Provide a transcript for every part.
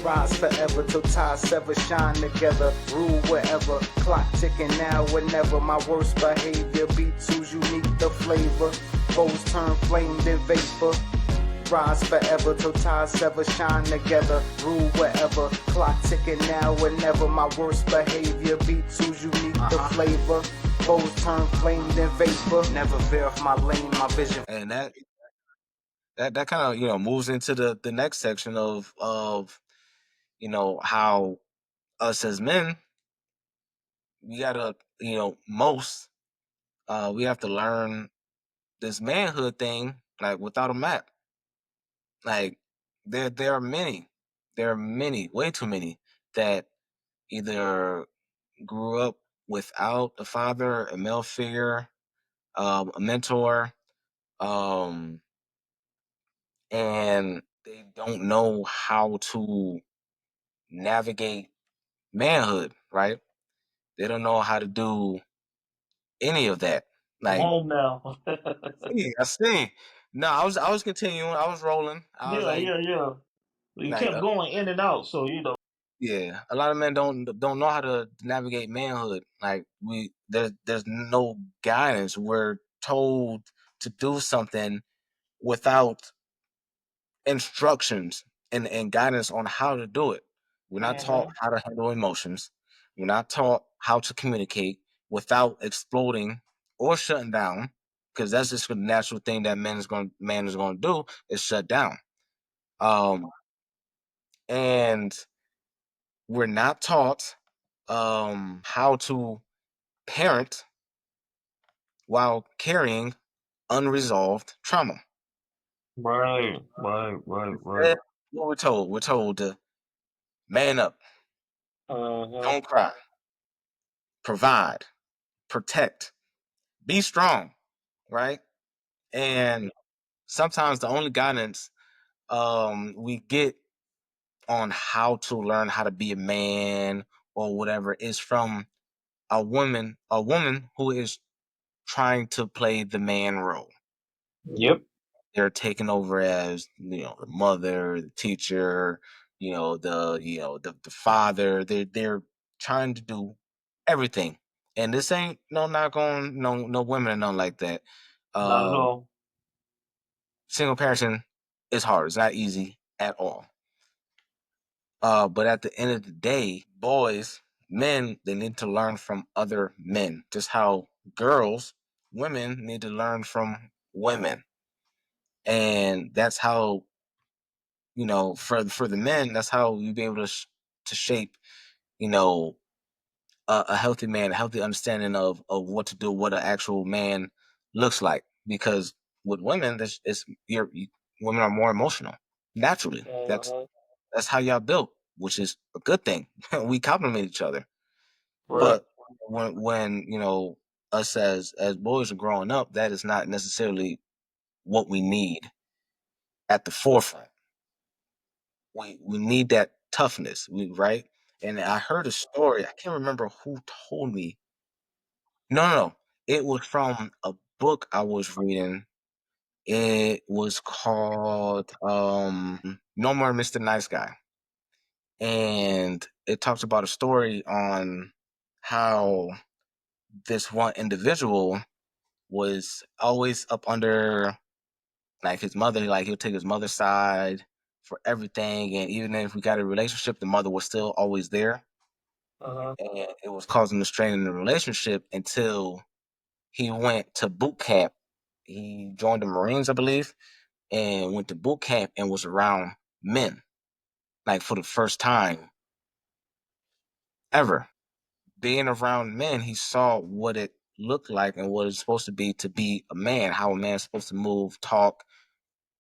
Rise forever till ties sever, shine together, rule wherever. Clock ticking now, whenever. My worst behavior, beats who's unique, the flavor. Foes turn flame, then vapor. Rise forever till ties sever, shine together, rule wherever. Clock ticking now, whenever. My worst behavior, beats who's unique, the flavor. Foes turn flame, then vapor. Never veer off my lane, my vision. And that kind of moves into the next section of how us as men, we gotta most we have to learn this manhood thing like without a map. Like there are many, way too many, that either grew up without a father, a male figure, a mentor, um, and they don't know how to navigate manhood, right? They don't know how to do any of that. Come Like, on now. I see. No, I was continuing. I was rolling. I was Yeah, like, yeah, yeah. You like, kept going in and out, so yeah. A lot of men don't know how to navigate manhood. Like there's no guidance. We're told to do something without instructions and guidance on how to do it. We're not taught hmm how to handle emotions. We're not taught how to communicate without exploding or shutting down, because that's just the natural thing that man is going to do is shut down. Um, and we're not taught how to parent while carrying unresolved trauma. right, right, right, right. Instead, what we're told to man up, Uh-huh. don't cry, provide, protect, be strong, right? And sometimes the only guidance we get on how to learn how to be a man or whatever is from a woman who is trying to play the man role. Yep. They're taking over as the mother, the teacher, the father. They're trying to do everything, and this ain't no not going no women or nothing like that. Not at Uh, all. Single parenting is hard. It's not easy at all. But at the end of the day, boys, men, they need to learn from other men. Just how girls, women need to learn from women. And that's how, for the men, that's how you be able to shape, you know, a healthy man, a healthy understanding of what to do, what an actual man looks like. Because with women, women are more emotional naturally. Uh-huh. That's how y'all built, which is a good thing. We complement each other. Right. But when us as boys are growing up, that is not necessarily what we need at the forefront. We need that toughness, right? And I heard a story. I can't remember who told me. No, no, no. It was from a book I was reading. It was called No More Mr. Nice Guy. And it talks about a story on how this one individual was always up under like his mother, like he'll take his mother's side for everything. And even if we got a relationship, the mother was still always there. Uh-huh. And it was causing a strain in the relationship until he went to boot camp. He joined the Marines, I believe, and went to boot camp and was around men, like for the first time ever. Being around men, he saw what it looked like and what it's supposed to be a man, how a man's supposed to move, talk,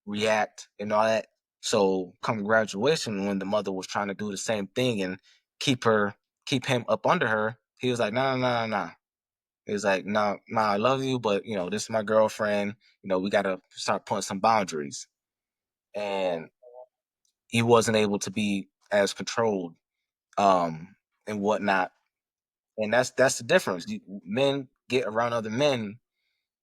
react, and all that. So come graduation, when the mother was trying to do the same thing and keep him up under her, he was like, no, no, no, no, no. He was like, no, no, I love you, but this is my girlfriend. We got to start putting some boundaries. And he wasn't able to be as controlled, and whatnot. And that's the difference. Men get around other men,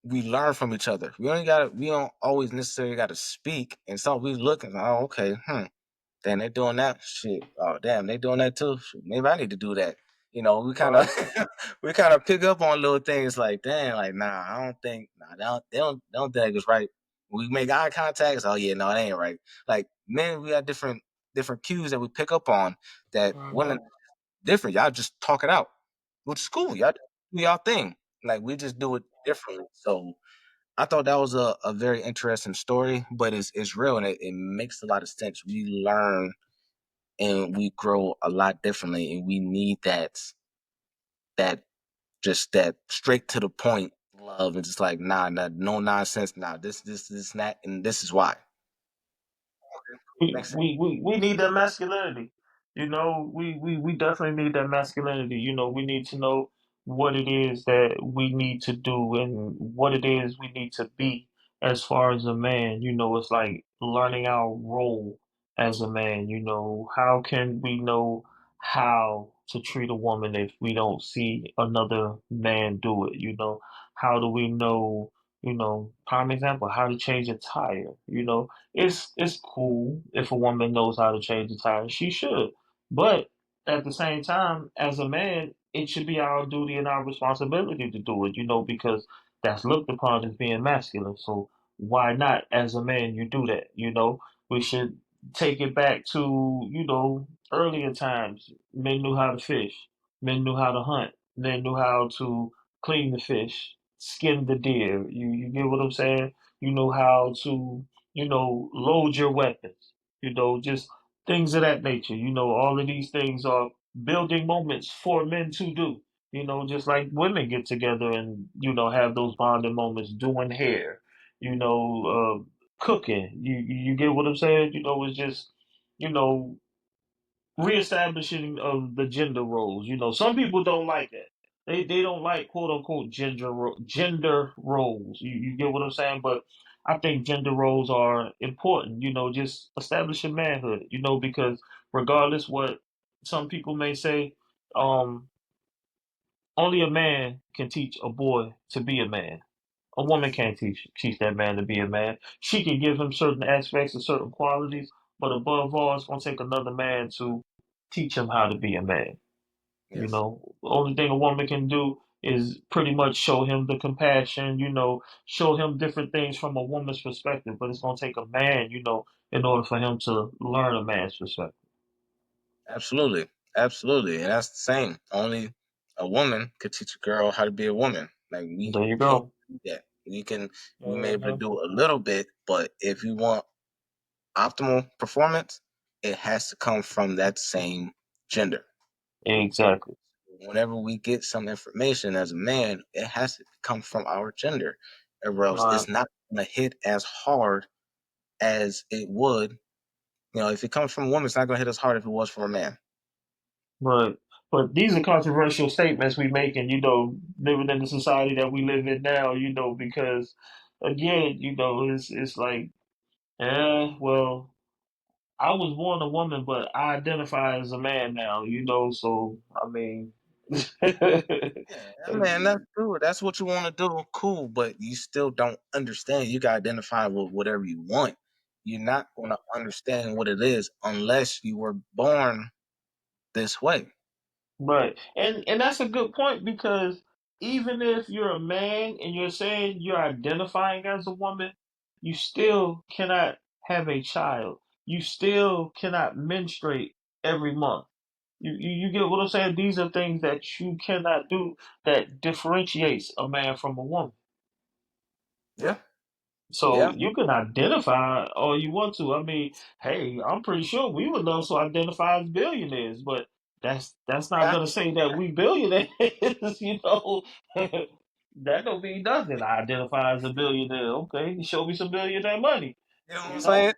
we learn from each other. We don't always necessarily gotta speak, and so we look and oh, okay, Then they're doing that shit. Oh damn, they doing that too. Shoot, maybe I need to do that. You know, we kind of Right. we kind of pick up on little things like, damn, like nah, I don't think, nah, they don't think it's right. We make eye contact. Oh yeah, no, it ain't right. Like men, we got different cues that we pick up on that women Mm-hmm. different. Y'all just talk it out, which is cool. Y'all do y'all thing. Like we just do it differently. So I thought that was a very interesting story, but it's real and it makes a lot of sense. We learn and we grow a lot differently, and we need that just that straight to the point love, and just like nah, no nonsense, nah, this that, and this is why. we, Makes sense. we we we need that masculinity. We definitely need that masculinity. We need to know what it is that we need to do and what it is we need to be as far as a man. It's like learning our role as a man. How can we know how to treat a woman if we don't see another man do it? How do we know, prime example, how to change a tire? It's cool if a woman knows how to change a tire. She should. But at the same time, as a man, it should be our duty and our responsibility to do it, because that's looked upon as being masculine. So why not, as a man, you do that? We should take it back to, earlier times. Men knew how to fish, men knew how to hunt, men knew how to clean the fish, skin the deer. You get what I'm saying? You know how to, load your weapons, just things of that nature. All of these things are building moments for men to do. Just like women get together and, have those bonding moments doing hair, cooking. You get what I'm saying? It's just, you know, reestablishing of the gender roles. Some people don't like that. They don't like quote unquote gender roles. You get what I'm saying? But I think gender roles are important. Just establishing manhood. Because regardless what some people may say, um, only a man can teach a boy to be a man. A woman can't teach that man to be a man. She can give him certain aspects and certain qualities, but above all, it's gonna take another man to teach him how to be a man. Yes, The only thing a woman can do is pretty much show him the compassion, show him different things from a woman's perspective. But it's gonna take a man, in order for him to learn a man's perspective. absolutely, absolutely, and that's the same. Only a woman could teach a girl how to be a woman. Like we There you can't go. do that. We may be able to Hmm. do a little bit, but if you want optimal performance, it has to come from that same gender. Exactly. Whenever we get some information as a man, it has to come from our gender, or else Right. it's not going to hit as hard as it would. If it comes from a woman, it's not going to hit as hard if it was for a man. But these are controversial statements we make, and living in the society that we live in now, because again, it's like, well, I was born a woman, but I identify as a man now, so I mean, Yeah, I mean that's cool. That's what you want to do, cool. But you still don't understand. You got to identify with whatever you want. You're not going to understand what it is unless you were born this way. right. And that's a good point because even if you're a man and you're saying you're identifying as a woman, you still cannot have a child. You still cannot menstruate every month. You get what I'm saying? These are things that you cannot do that differentiates a man from a woman. Yeah, So yeah, you can identify all you want to. I mean, hey, I'm pretty sure we would also identify as billionaires, but that's not yeah. gonna say that we billionaires, that don't mean nothing. I identify as a billionaire. Okay, show me some billionaire money. You know what I'm You know? saying?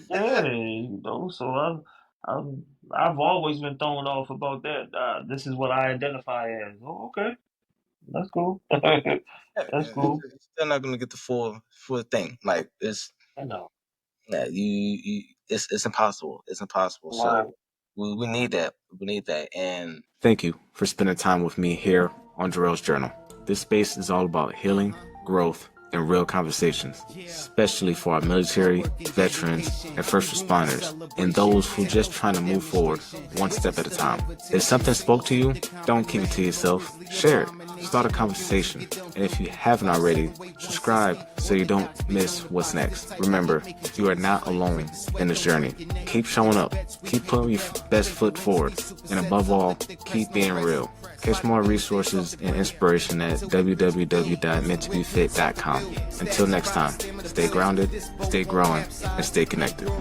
Yeah, so I'm I've always been thrown off about that. This is what I identify as. Oh, okay, that's cool. Yeah, That's cool. you're still not gonna get the full thing. Like it's I know. yeah, it's impossible. It's impossible. Right. So we need that. We need that. And thank you for spending time with me here on Jarrell's Journal. This space is all about healing, growth, and real conversations, especially for our military, veterans, and first responders, and those who just trying to move forward one step at a time. If something spoke to you, don't keep it to yourself. Share it. Start a conversation. And if you haven't already, subscribe so you don't miss what's next. Remember, you are not alone in this journey. Keep showing up. Keep putting your best foot forward. And above all, keep being real. Catch more resources and inspiration at www.mentobefit.com. Until next time, stay grounded, stay growing, and stay connected.